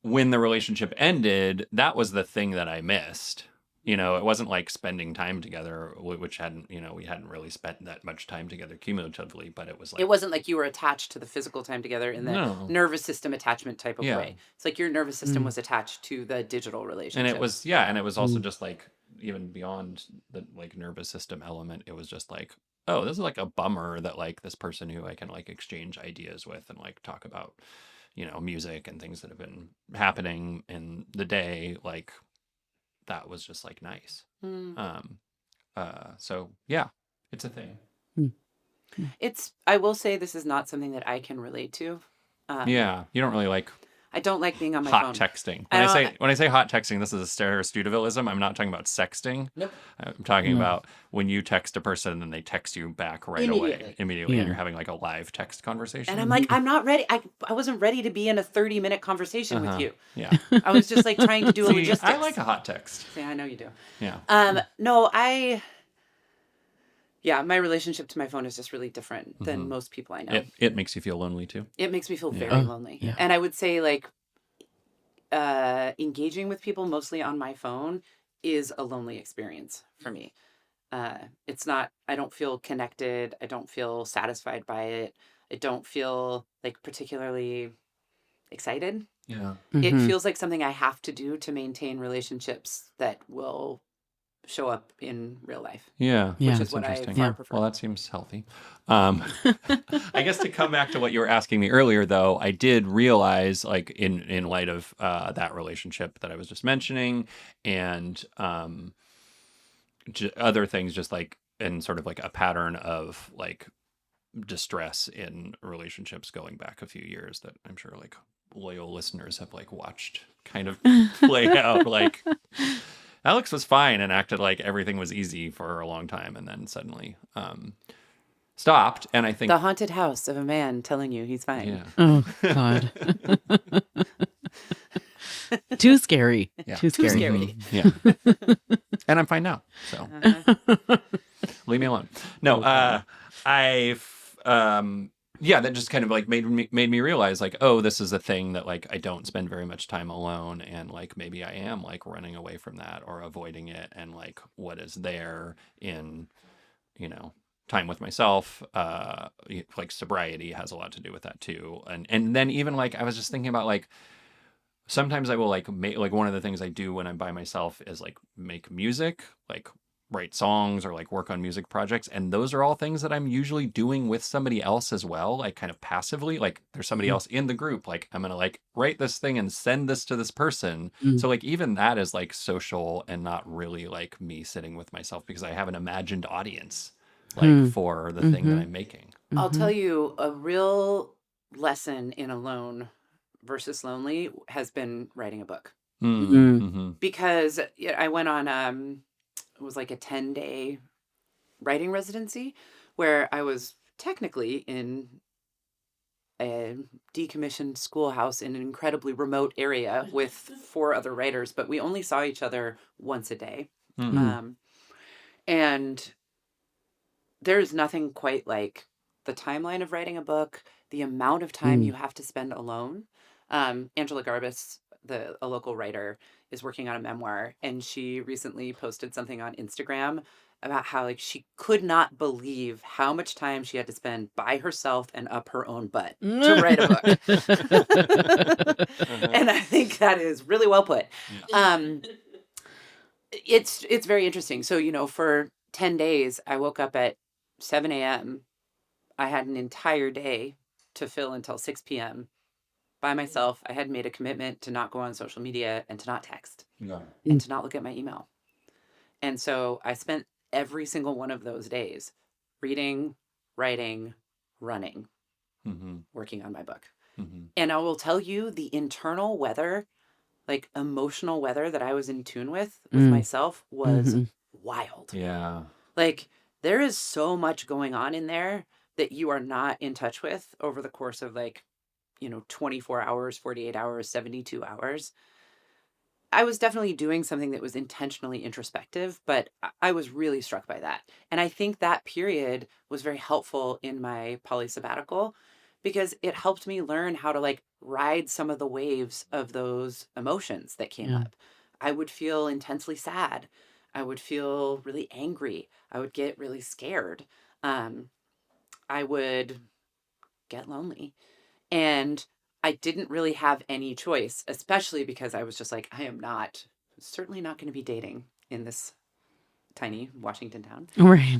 S1: when the relationship ended, that was the thing that I missed. It wasn't like spending time together, which we hadn't really spent that much time together cumulatively, but it was like...
S2: It wasn't like you were attached to the physical time together in the
S1: No.
S2: nervous system attachment type of
S1: Yeah.
S2: way. It's like your nervous system was attached to the digital relationship.
S1: And it was also just like, even beyond the like nervous system element, it was just like, oh, this is like a bummer that like this person who I can like exchange ideas with and like talk about, music and things that have been happening in the day, like that was just like nice. So yeah, it's a thing.
S2: I will say this is not something that I can relate to.
S1: Yeah, you don't really like
S2: I don't like being on my
S1: hot
S2: phone.
S1: texting. When I say hot texting, this is a stereostutivalism. I'm not talking about sexting.
S2: Nope.
S1: I'm talking about when you text a person and then they text you back right away, immediately, and you're having like a live text conversation.
S2: And I'm like, I'm not ready. I wasn't ready to be in a 30-minute conversation with you.
S1: Yeah.
S2: I was just like trying to do a logistics.
S1: I like a hot text.
S2: See, I know you do.
S1: Yeah.
S2: No, my relationship to my phone is just really different than most people I know.
S1: It makes you feel lonely too.
S2: It makes me feel very lonely. Yeah. And I would say like engaging with people mostly on my phone is a lonely experience for me. It's not, I don't feel connected. I don't feel satisfied by it. I don't feel like particularly excited.
S1: Yeah.
S2: It feels like something I have to do to maintain relationships that will show up in real life.
S1: Yeah.
S2: Which is what I far prefer.
S1: Well, that seems healthy. I guess to come back to what you were asking me earlier, though, I did realize, like in light of that relationship that I was just mentioning, and other things, just like in sort of like a pattern of like distress in relationships going back a few years that I'm sure like loyal listeners have like watched kind of play out. Like Alex was fine and acted like everything was easy for a long time, and then suddenly stopped. And I think
S2: the haunted house of a man telling you he's fine.
S1: Yeah.
S3: Oh God. Too scary.
S1: Yeah.
S3: Too scary.
S1: Yeah. And I'm fine now. So leave me alone. No, that just kind of like made me realize like, oh, this is a thing that like I don't spend very much time alone, and like maybe I am like running away from that or avoiding it, and like what is there in time with myself, like sobriety has a lot to do with that too. And then even like I was just thinking about like sometimes I will like make like one of the things I do when I'm by myself is like make music, like write songs or like work on music projects, and those are all things that I'm usually doing with somebody else as well, like kind of passively, like there's somebody else in the group, like I'm gonna like write this thing and send this to this person. So like even that is like social and not really like me sitting with myself, because I have an imagined audience like for the thing that I'm making.
S2: I'll tell you, a real lesson in alone versus lonely has been writing a book. Because I went on it was like a 10-day writing residency where I was technically in a decommissioned schoolhouse in an incredibly remote area with 4 other writers, but we only saw each other once a day. And there's nothing quite like the timeline of writing a book, the amount of time you have to spend alone. Angela Garbus, a local writer, is working on a memoir, and she recently posted something on Instagram about how like she could not believe how much time she had to spend by herself and up her own butt to write a book. And I think that is really well put. It's very interesting. So, you know, for 10 days, I woke up at 7 a.m. I had an entire day to fill until 6 p.m. by myself. I had made a commitment to not go on social media and to not text and to not look at my email. And so I spent every single one of those days reading, writing, running, working on my book. And I will tell you, the internal weather, like emotional weather that I was in tune with myself was wild.
S1: Yeah.
S2: Like there is so much going on in there that you are not in touch with over the course of like, you know, 24 hours, 48 hours, 72 hours. I was definitely doing something that was intentionally introspective, but I was really struck by that. And I think that period was very helpful in my poly sabbatical because it helped me learn how to like ride some of the waves of those emotions that came up. I would feel intensely sad. I would feel really angry. I would get really scared. I would get lonely. And I didn't really have any choice, especially because I was just like, I am certainly not going to be dating in this tiny Washington town.
S3: Right.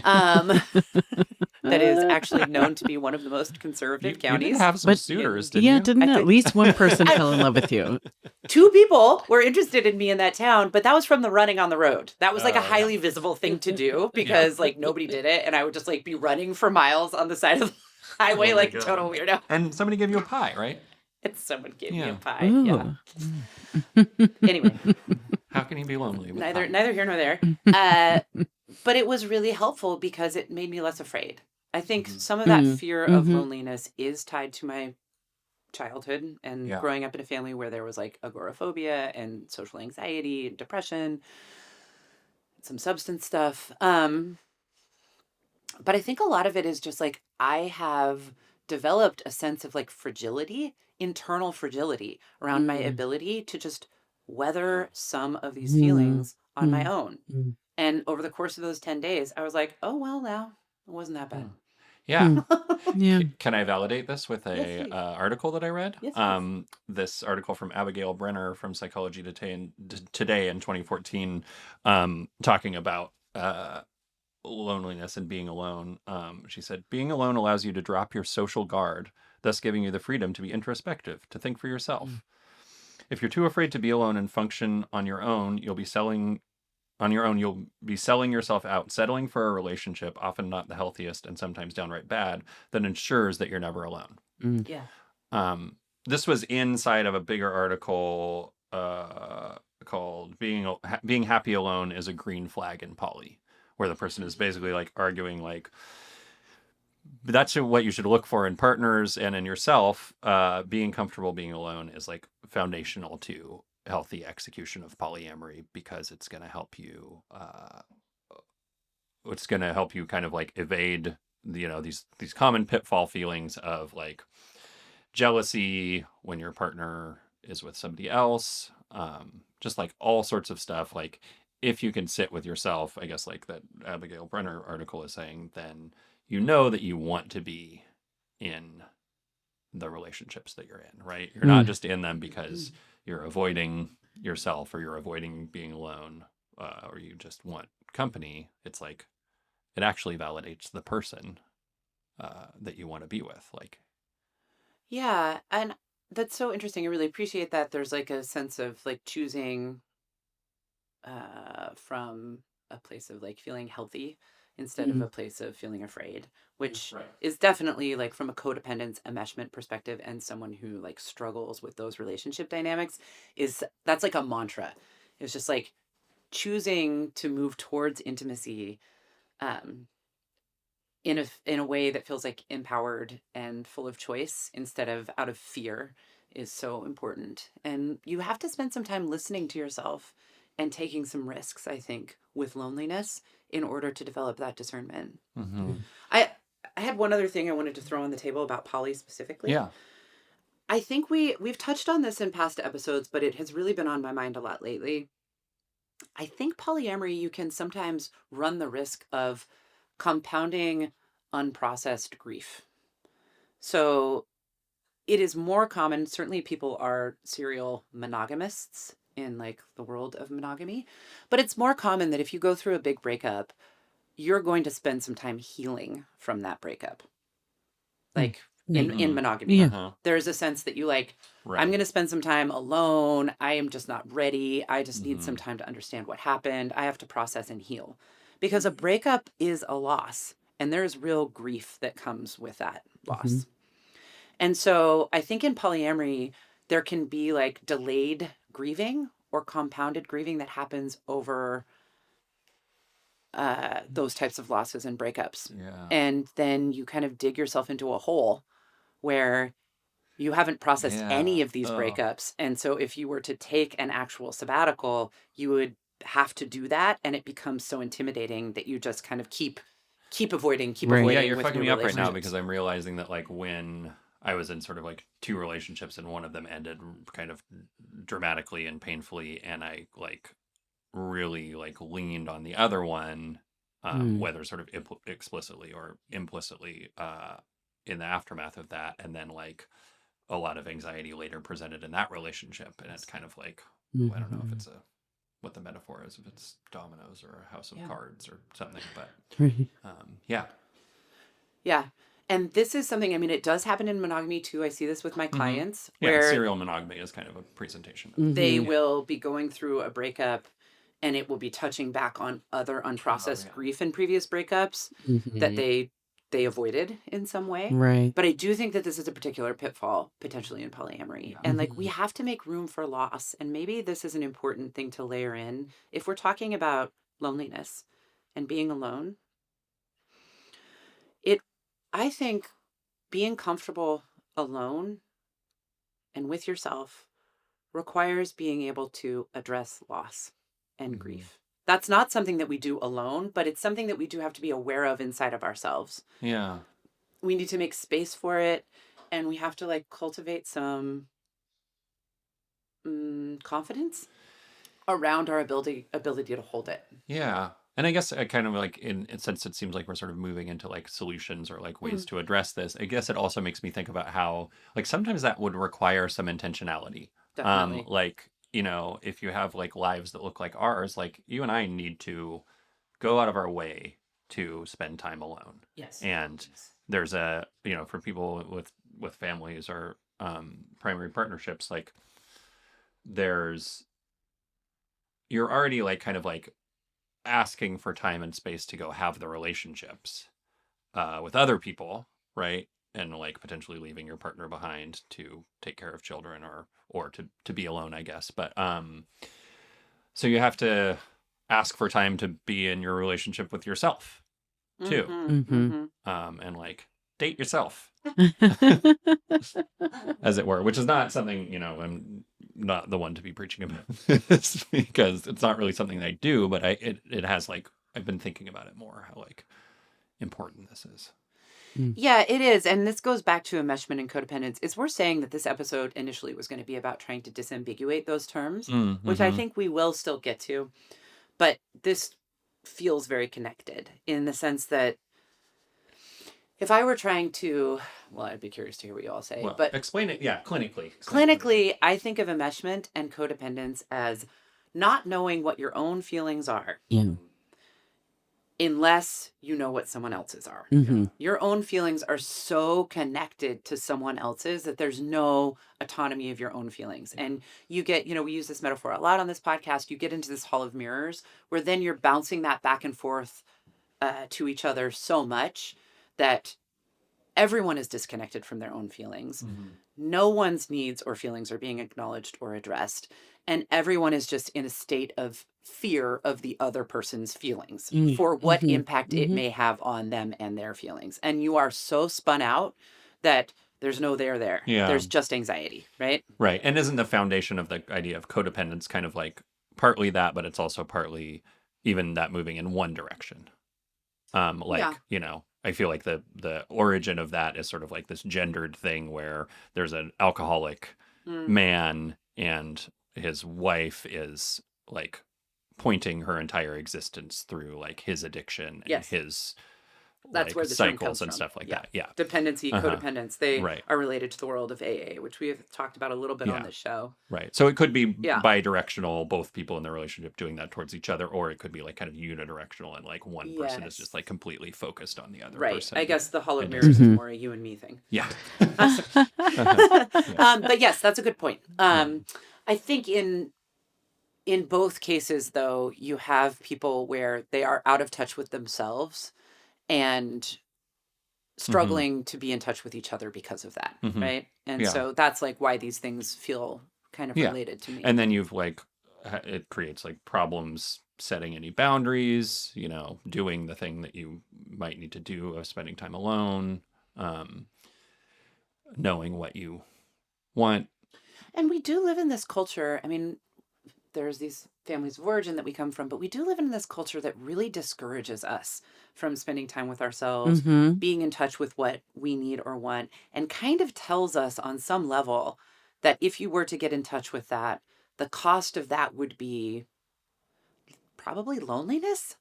S2: That is actually known to be one of the most conservative counties.
S1: You did have some suitors, didn't
S3: yeah,
S1: you?
S3: didn't at least one person fell in love with you?
S2: 2 people were interested in me in that town, but that was from the running on the road. That was like a highly visible thing to do because like nobody did it. And I would just like be running for miles on the side of the highway like a total weirdo.
S1: And somebody gave you a pie, right?
S2: It's someone gave me a pie.
S3: Ooh.
S2: Yeah. Anyway.
S1: How can you be lonely? With
S2: Neither
S1: pie?
S2: here nor there. But it was really helpful because it made me less afraid. I think some of that fear of loneliness is tied to my childhood and growing up in a family where there was like agoraphobia and social anxiety and depression, some substance stuff. But I think a lot of it is just like I have developed a sense of like fragility, internal fragility around my ability to just weather some of these feelings on my own. And over the course of those 10 days, I was like, oh, well, now it wasn't that bad.
S1: Yeah.
S3: Yeah.
S1: Can I validate this with
S2: Yes,
S1: a
S2: please.
S1: article that I read?
S2: Yes, please.
S1: This article from Abigail Brenner from Psychology Today in 2014, talking about loneliness and being alone. She said, being alone allows you to drop your social guard, thus giving you the freedom to be introspective, to think for yourself. If you're too afraid to be alone and function on your own, you'll be selling yourself out, settling for a relationship, often not the healthiest and sometimes downright bad, that ensures that you're never alone.
S2: Yeah.
S1: This was inside of a bigger article called "Being Happy Alone is a Green Flag in Poly," where the person is basically like arguing like that's what you should look for in partners and in yourself. Being comfortable being alone is like foundational to healthy execution of polyamory because it's going to help you kind of like evade these common pitfall feelings of like jealousy when your partner is with somebody else, just like all sorts of stuff. Like if you can sit with yourself, I guess like that Abigail Brenner article is saying, then you know that you want to be in the relationships that you're in, right? You're not just in them because you're avoiding yourself or you're avoiding being alone, or you just want company. It's like it actually validates the person that you want to be with. Like,
S2: Yeah. And that's so interesting. I really appreciate that there's like a sense of like choosing from a place of like feeling healthy instead of a place of feeling afraid, which is definitely like from a codependence enmeshment perspective and someone who like struggles with those relationship dynamics that's like a mantra. It's just like choosing to move towards intimacy um, in a way that feels like empowered and full of choice instead of out of fear is so important. And you have to spend some time listening to yourself and taking some risks, I think, with loneliness in order to develop that discernment.
S1: Mm-hmm.
S2: I had one other thing I wanted to throw on the table about poly specifically.
S1: Yeah.
S2: I think we've touched on this in past episodes, but it has really been on my mind a lot lately. I think polyamory, you can sometimes run the risk of compounding unprocessed grief. So it is more common, certainly people are serial monogamists in like the world of monogamy, but it's more common that if you go through a big breakup, you're going to spend some time healing from that breakup. Like in monogamy.
S3: Yeah.
S1: Uh-huh.
S2: There's a sense that you like,
S1: Right.
S2: I'm going to spend some time alone. I am just not ready. I just need some time to understand what happened. I have to process and heal. Because a breakup is a loss, and there's real grief that comes with that loss. And so I think in polyamory, there can be like delayed grieving or compounded grieving that happens over those types of losses and breakups.
S1: Yeah.
S2: And then you kind of dig yourself into a hole where you haven't processed any of these breakups. And so if you were to take an actual sabbatical, you would have to do that. And it becomes so intimidating that you just kind of keep avoiding, avoiding.
S1: Yeah, you're
S2: with
S1: fucking
S2: new
S1: me up right now
S2: relationships.
S1: because I'm realizing that like when I was in sort of like two relationships and one of them ended kind of dramatically and painfully, and I like really like leaned on the other one, whether sort of explicitly or implicitly in the aftermath of that, and then like a lot of anxiety later presented in that relationship, and it's kind of like I don't know if it's what the metaphor is, if it's dominoes or a house of cards or something, but yeah.
S2: Yeah. And this is something, I mean, it does happen in monogamy too. I see this with my clients where
S1: Serial monogamy is kind of a presentation of
S2: they will be going through a breakup and it will be touching back on other unprocessed grief in previous breakups that they avoided in some way.
S3: Right.
S2: But I do think that this is a particular pitfall potentially in polyamory. And like we have to make room for loss. And maybe this is an important thing to layer in if we're talking about loneliness and being alone. I think being comfortable alone and with yourself requires being able to address loss and grief. That's not something that we do alone, but it's something that we do have to be aware of inside of ourselves.
S1: Yeah.
S2: We need to make space for it, and we have to like cultivate some confidence around our ability to hold it.
S1: Yeah. And I guess I kind of like in since it seems like we're sort of moving into like solutions or like ways to address this, I guess it also makes me think about how like sometimes that would require some intentionality.
S2: Definitely.
S1: Like, you know, if you have like lives that look like ours, like you and I need to go out of our way to spend time alone.
S2: Yes.
S1: And there's a, you know, for people with families or primary partnerships, like you're already like kind of like asking for time and space to go have the relationships with other people, right? And like potentially leaving your partner behind to take care of children or to be alone, I guess. But so you have to ask for time to be in your relationship with yourself too. And like date yourself, as it were, which is not something, you know, I'm not the one to be preaching about this because it's not really something that I do, but it has like, I've been thinking about it more, how like important this is.
S2: Yeah, it is. And this goes back to enmeshment and codependence. Is we're saying that this episode initially was going to be about trying to disambiguate those terms, which I think we will still get to. But this feels very connected in the sense that if I were trying to, well, I'd be curious to hear what you all say.
S1: Well,
S2: but
S1: explain it, yeah, clinically.
S2: Clinically, I think of enmeshment and codependence as not knowing what your own feelings are.
S3: Yeah.
S2: Unless you know what someone else's are. Your own feelings are so connected to someone else's that there's no autonomy of your own feelings. And you get, you know, we use this metaphor a lot on this podcast. You get into this hall of mirrors where then you're bouncing that back and forth to each other so much that everyone is disconnected from their own feelings. No one's needs or feelings are being acknowledged or addressed. and everyone is just in a state of fear of the other person's feelings
S3: Mm.
S2: for what
S3: Mhm.
S2: impact it
S3: Mhm.
S2: may have on them and their feelings. And you are so spun out that there's no there.
S1: Yeah.
S2: There's just anxiety, right?
S1: Right. And isn't the foundation of the idea of codependence kind of like partly that, but it's also partly even that moving in one direction? Like,
S2: Yeah.
S1: you know, I feel like the origin of that is sort of like this gendered thing where there's an alcoholic
S2: Mm.
S1: man and his wife is like pointing her entire existence through like his addiction and
S2: Yes.
S1: his
S2: That's
S1: like
S2: where the term
S1: cycles
S2: comes
S1: and
S2: from.
S1: stuff like
S2: Yeah.
S1: that. Yeah.
S2: Dependency,
S1: Uh-huh.
S2: codependence, they
S1: Right.
S2: are related to the world of AA, which we have talked about a little bit on
S1: Yeah.
S2: this show.
S1: Right. So it could be
S2: Yeah.
S1: bi-directional, both people in the relationship doing that towards each other, or it could be like kind of unidirectional and like one person is just
S2: Yes.
S1: like completely focused on the other
S2: Right.
S1: person.
S2: I guess the Hall of
S1: and
S2: Mirrors is
S3: Mhm.
S2: more a you and me thing.
S1: Yeah.
S2: But yes, that's a good point. I think in both cases, though, you have people where they are out of touch with themselves and struggling to be in touch with each other because of that,
S1: Mhm.
S2: right? And
S1: Yeah.
S2: so that's like why these things feel kind of
S1: Yeah.
S2: related to me.
S1: And then you've like, it creates like problems setting any boundaries, you know, doing the thing that you might need to do of spending time alone, knowing what you want.
S2: And we do live in this culture. I mean, there's these families of origin that we come from, but we do live in this culture that really discourages us from spending time with ourselves,
S3: Mhm.
S2: being in touch with what we need or want, and kind of tells us on some level that if you were to get in touch with that, the cost of that would be probably loneliness,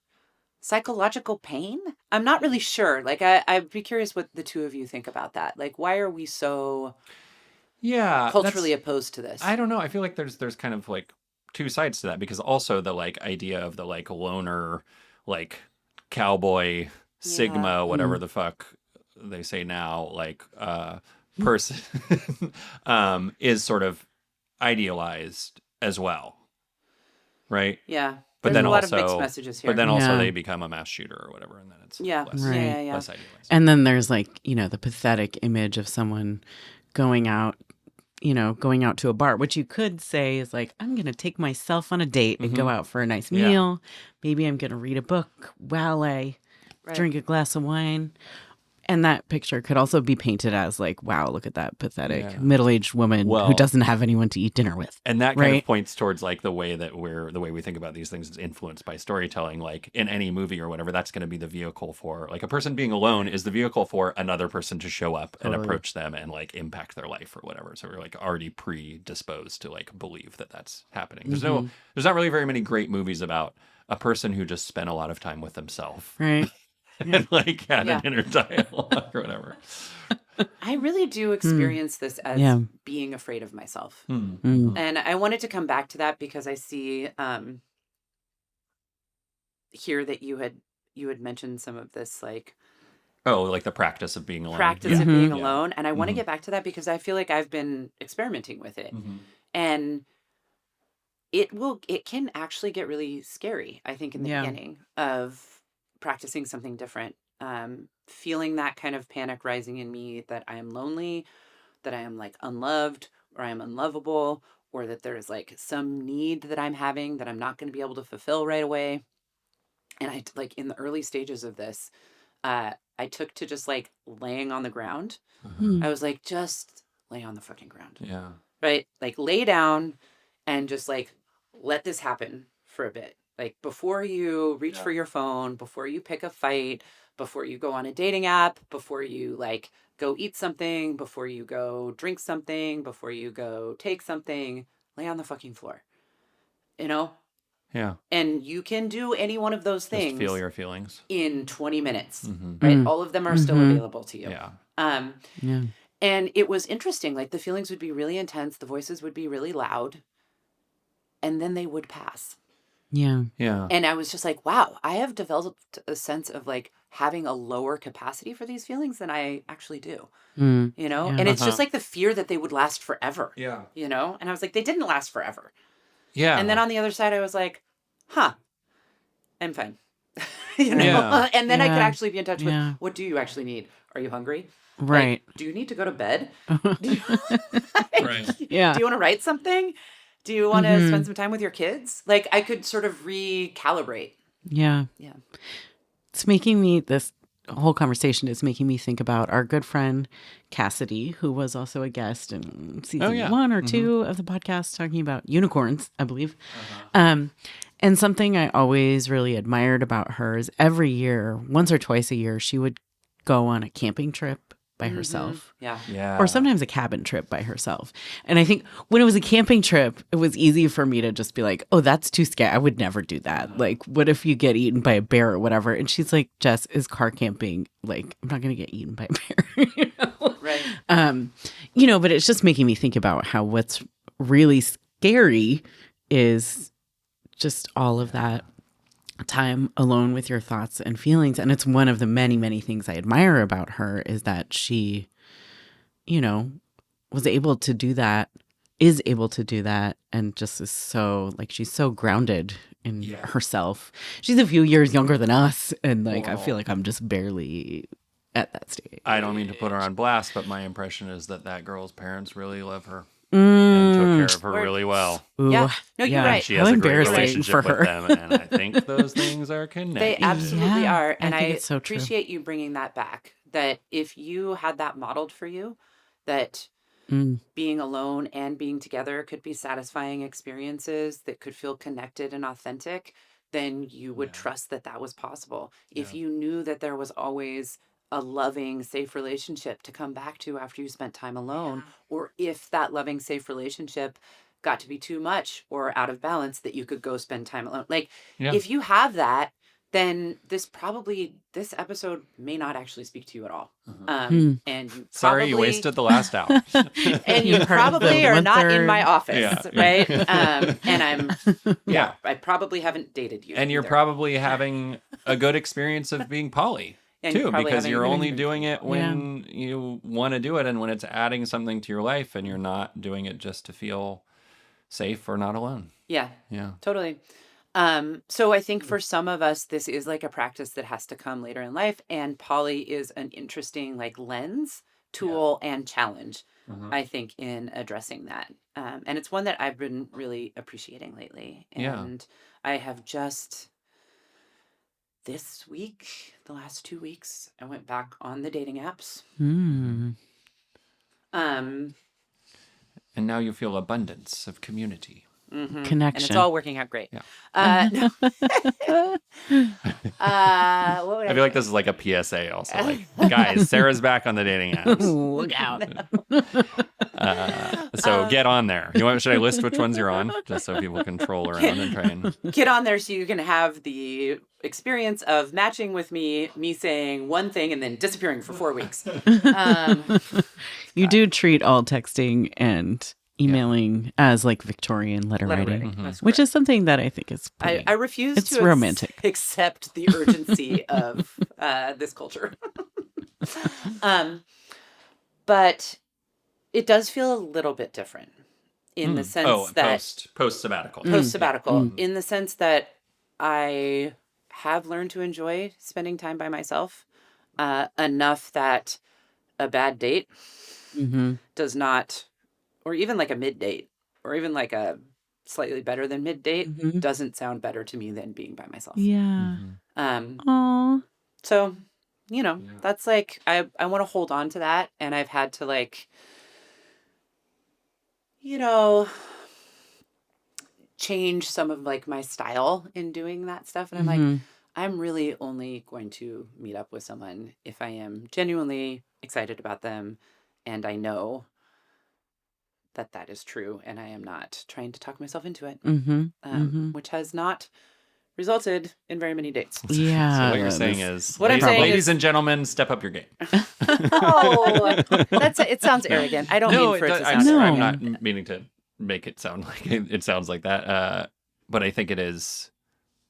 S2: psychological pain. I'm not really sure. Like, I'd be curious what the two of you think about that. Like, why are we so
S1: Yeah.
S2: culturally opposed to this?
S1: I don't know. I feel like there's kind of like two sides to that because also the like idea of the like loner, like cowboy sigma, whatever the fuck they say now, like person is sort of idealized as well. Right?
S2: Yeah.
S1: But
S2: There's
S1: then
S2: a lot of mixed
S1: also
S2: messages here.
S1: but then also
S3: Yeah.
S1: they become a mass shooter or whatever, and then it's
S2: Yeah.
S1: less,
S3: Right.
S2: Yeah.
S1: less idealized.
S3: And then there's like, you know, the pathetic image of someone going out, you know, going out to a bar, which you could say is like, I'm going to take myself on a date and go out for a nice
S1: Yeah.
S3: meal. Maybe I'm going to read a book,
S2: Right.
S3: drink a glass of wine. And that picture could also be painted as like, wow, look at that pathetic
S1: Yeah.
S3: middle-aged woman
S1: Well-
S3: who doesn't have anyone to eat dinner with.
S1: And that kind
S3: Right.
S1: of points towards like the way we think about these things is influenced by storytelling. Like in any movie or whatever, that's going to be the vehicle for like a person being alone is the vehicle for another person to show up and
S3: Totally.
S1: approach them and like impact their life or whatever. So we're like already predisposed to like believe that that's happening. There's not really very many great movies about a person who just spent a lot of time with themselves
S3: Right.
S1: and like had
S2: Yeah.
S1: an inner dialogue or whatever.
S2: I really do experience this as
S3: Yeah.
S2: being afraid of myself.
S3: Mm.
S2: And I wanted to come back to that because I see here that you had mentioned some of this like
S1: Oh, like the practice of being alone.
S2: practice
S1: Yeah.
S2: of being
S3: Mhm.
S1: Yeah.
S2: alone. And I want to
S1: Mhm.
S2: get back to that because I feel like I've been experimenting with it.
S1: Mhm.
S2: And it can actually get really scary, I think, in the
S3: Yeah.
S2: beginning of practicing something different. Feeling that kind of panic rising in me that I am lonely, that I am like unloved or I am unlovable, or that there's like some need that I'm having that I'm not going to be able to fulfill right away. And I like in the early stages of this, I took to just like laying on the ground.
S3: Mm.
S2: I was like, just lay on the fucking ground.
S1: Yeah.
S2: Right? Like lay down and just like let this happen for a bit. Like before you reach for your phone, before you pick a fight, before you go on a dating app, before you like go eat something, before you go drink something, before you go take something, lay on the fucking floor. You know?
S1: Yeah.
S2: And you can do any one of those
S1: Just
S2: things
S1: feel your feelings.
S2: in 20 minutes.
S1: Mhm.
S2: Right?
S3: Mm.
S2: All of them are still
S3: Mhm.
S2: available to you.
S1: Yeah.
S3: Yeah.
S2: And it was interesting. Like the feelings would be really intense, the voices would be really loud, and then they would pass.
S3: Yeah.
S1: Yeah.
S2: And I was just like, wow, I have developed a sense of like having a lower capacity for these feelings than I actually do,
S3: Mm.
S2: you know?
S3: Yeah.
S2: And it's just
S1: Uh-huh.
S2: like the fear that they would last forever,
S1: Yeah.
S2: you know? And I was like, they didn't last forever.
S1: Yeah.
S2: And then on the other side, I was like, huh, I'm fine. You know?
S1: Yeah.
S2: And then I could
S3: Yeah.
S2: actually be in touch with
S3: Yeah.
S2: what do you actually need? Are you hungry? Like,
S3: Right.
S2: do you need to go to bed?
S1: Right.
S3: Yeah.
S2: Do you want to write something? Do you want to spend some time with your kids? Like, I could sort of recalibrate.
S3: Yeah.
S2: Yeah.
S3: It's making me, this whole conversation is making me think about our good friend Cassidy, who was also a guest in season 1 or 2 of the podcast, talking about unicorns, I believe. And something I always really admired about her is every year, once or twice a year, she would go on a camping trip by herself.
S2: Yeah.
S3: Or sometimes a cabin trip by herself. And I think when it was a camping trip, it was easy for me to just be like, oh, that's too scary. I would never do that. Like, what if you get eaten by a bear or whatever? And she's like, Jess, is car camping, like, I'm not going to get eaten by a bear. You know?
S2: Right.
S3: You know, but it's just making me think about how what's really scary is just all of that time alone with your thoughts and feelings. And it's one of the many, many things I admire about her is that she, you know, was able to do that, is able to do that, and just is so, like, she's so grounded in herself. She's a few years younger than us, and, like, I feel like I'm just barely at that stage.
S1: I don't mean to put her on blast, but my impression is that girl's parents really love her and took care of her really well.
S3: Ooh,
S2: Yeah. No, you're right.
S1: And she has a great
S3: embarrassing
S1: relationship
S3: for
S1: with
S3: her.
S1: them, and I think those things are connected.
S2: They absolutely
S3: Yeah,
S2: are. And
S3: I
S2: I,
S3: think it's so true.
S2: appreciate you bringing that back. That if you had that modeled for you, that being alone and being together could be satisfying experiences that could feel connected and authentic, then you would trust that that was possible. If you knew that there was always a loving, safe relationship to come back to after you spent time alone, or if that loving, safe relationship got to be too much or out of balance, that you could go spend time alone. Like, if you have that, then this episode may not actually speak to you at all. And you
S1: Sorry, you wasted the last hour.
S2: and you probably are not in my office,
S1: Yeah.
S2: right? And I probably haven't dated you.
S1: And you're
S2: either.
S1: probably having a good experience of being poly.
S2: And
S1: Too,
S2: you're probably
S1: because
S2: having
S1: you're
S2: a good
S1: only
S2: experience.
S1: doing it when you want to do it and when it's adding something to your life, and you're not doing it just to feel safe or not alone.
S2: Yeah,
S1: Yeah.
S2: totally. So I think for some of us, this is like a practice that has to come later in life, and poly is an interesting like lens, tool, and challenge, I think, in addressing that. And it's one that I've been really appreciating lately. And I have just this week, the last 2 weeks, I went back on the dating apps.
S1: And now you feel abundance of community.
S3: Connection.
S2: And it's all working out great.
S1: Yeah.
S2: No. What would
S1: I feel like this is like a PSA also. Like, guys, Sarah's back on the dating apps.
S3: Look out.
S1: So get on there. Should I list which ones you're on? Just so people can troll around and try and...
S2: Get on there so you can have the experience of matching with me saying one thing and then disappearing for 4 weeks.
S3: You do treat all texting and emailing as like Victorian letter writing,
S2: That's
S3: which
S2: correct.
S3: is something that I think is pretty,
S2: I refuse
S3: it's
S2: to
S3: romantic.
S2: accept the urgency of this culture. But it does feel a little bit different in the sense that
S1: post sabbatical.
S2: post sabbatical, in the sense that I have learned to enjoy spending time by myself enough that a bad date does not, or even like a mid date, or even like a slightly better than mid date, doesn't sound better to me than being by myself.
S3: Yeah.
S2: Um, so, you know, that's like, I want to hold on to that. And I've had to like, you know, change some of like my style in doing that stuff. And I'm like, I'm really only going to meet up with someone if I am genuinely excited about them. And I know that that is true. And I am not trying to talk myself into it, which has not resulted in very many dates.
S3: Yeah.
S1: So what you're saying is,
S2: What I'm saying
S1: ladies
S2: is-
S1: and gentlemen, step up your game.
S2: Oh, it sounds arrogant. I don't mean for it to sound
S1: I'm
S2: arrogant.
S1: not meaning to make it sound like it sounds like that. But I think it is.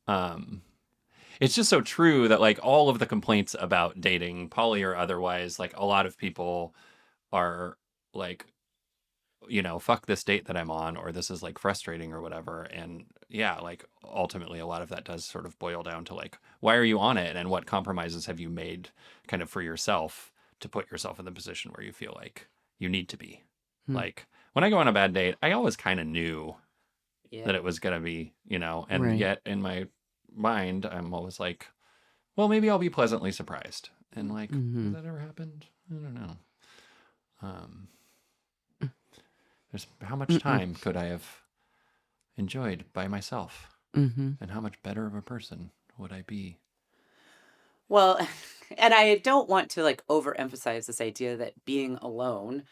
S1: It's just so true that like all of the complaints about dating, poly or otherwise, like a lot of people are like, you know, fuck this date that I'm on, or this is like frustrating or whatever. And yeah, like ultimately a lot of that does sort of boil down to like, why are you on it? And what compromises have you made kind of for yourself to put yourself in the position where you feel like you need to be? Like when I go on a bad date, I always kind of knew that it was going to be, and
S3: Right.
S1: yet in my mind, I'm always like, well, maybe I'll be pleasantly surprised. And like, has that ever happened? I don't know. How much time could I have enjoyed by myself? And how much better of a person would I be?
S2: Well, and I don't want to like overemphasize this idea that being alone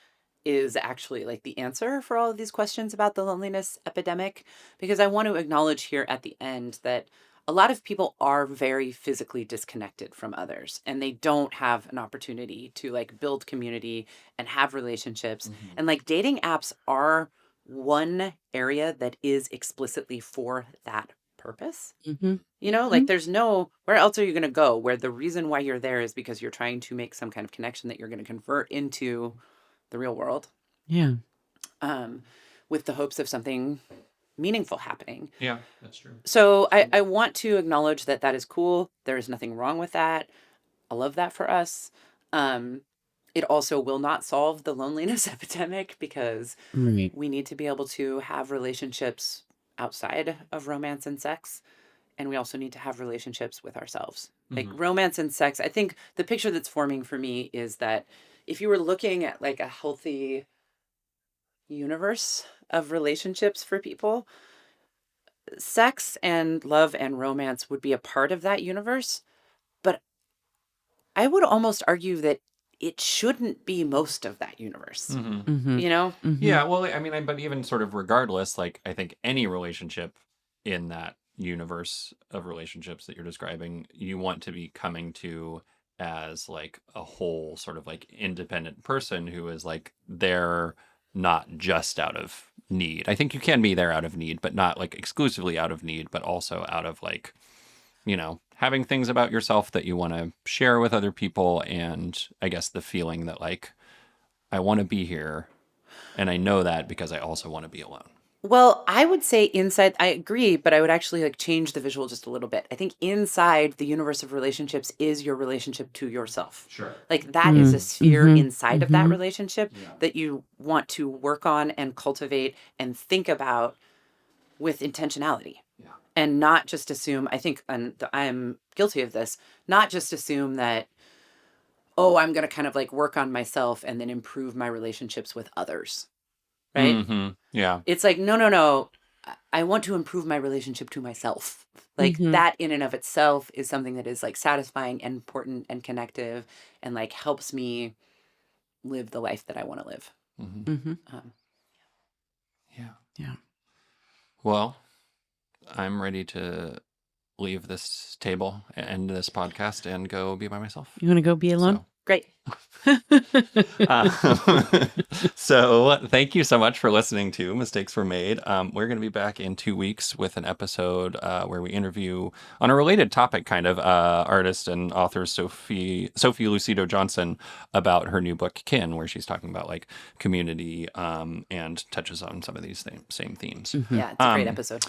S2: is actually like the answer for all of these questions about the loneliness epidemic, because I want to acknowledge here at the end that a lot of people are very physically disconnected from others and they don't have an opportunity to like build community and have relationships. And like dating apps are one area that is explicitly for that purpose. Like there's no, where else are you going to go where the reason why you're there is because you're trying to make some kind of connection that you're going to convert into the real world,
S3: Yeah.
S2: with the hopes of something meaningful happening.
S1: Yeah, that's true.
S2: So I want to acknowledge that that is cool. There is nothing wrong with that. I love that for us. It also will not solve the loneliness epidemic because
S3: Right.
S2: we need to be able to have relationships outside of romance and sex. And we also need to have relationships with ourselves. Like romance and sex, I think the picture that's forming for me is that if you were looking at like a healthy universe of relationships for people, sex and love and romance would be a part of that universe. But I would almost argue that it shouldn't be most of that universe. You know?
S1: Yeah, well, I mean, but even sort of regardless, like, I think any relationship in that universe of relationships that you're describing, you want to be coming to as like a whole sort of like independent person who is like there not just out of need. I think you can be there out of need, but not like exclusively out of need, but also out of like, having things about yourself that you want to share with other people. And I guess the feeling that like, I want to be here. And I know that because I also want to be alone.
S2: Well, I would say inside, I agree, but I would actually like change the visual just a little bit. I think inside the universe of relationships is your relationship to yourself.
S1: Sure.
S2: Like that is a sphere inside of that relationship that you want to work on and cultivate and think about with intentionality.
S1: Yeah.
S2: And not just assume, I think, and I'm guilty of this, not just assume that, oh, I'm going to kind of like work on myself and then improve my relationships with others. Right?
S1: Yeah.
S2: It's like, no. I want to improve my relationship to myself. Like that in and of itself is something that is like satisfying and important and connective and like helps me live the life that I want to live.
S3: Yeah.
S1: Well, I'm ready to leave this table and this podcast and go be by myself.
S3: You want to go be alone?
S2: Great.
S1: So thank you so much for listening to Mistakes Were Made. We're going to be back in 2 weeks with an episode where we interview on a related topic, kind of, artist and author Sophie Lucido Johnson about her new book, Kin, where she's talking about like community and touches on some of these same themes.
S2: Yeah, it's a great episode.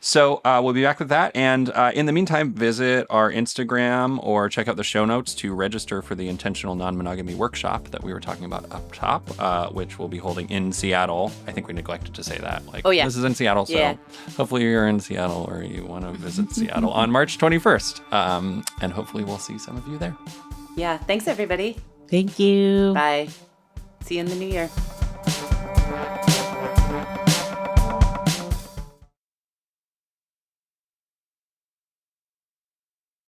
S1: So we'll be back with that. And in the meantime, visit our Instagram or check out the show notes to register for the Intentional Non-Monogamy Workshop that we were talking about up top, which we'll be holding in Seattle. I think we neglected to say that. Like, this is in Seattle, so hopefully you're in Seattle or you want to visit Seattle on March 21st. And hopefully we'll see some of you there.
S2: Yeah, thanks everybody.
S3: Thank you.
S2: Bye. See you in the new year.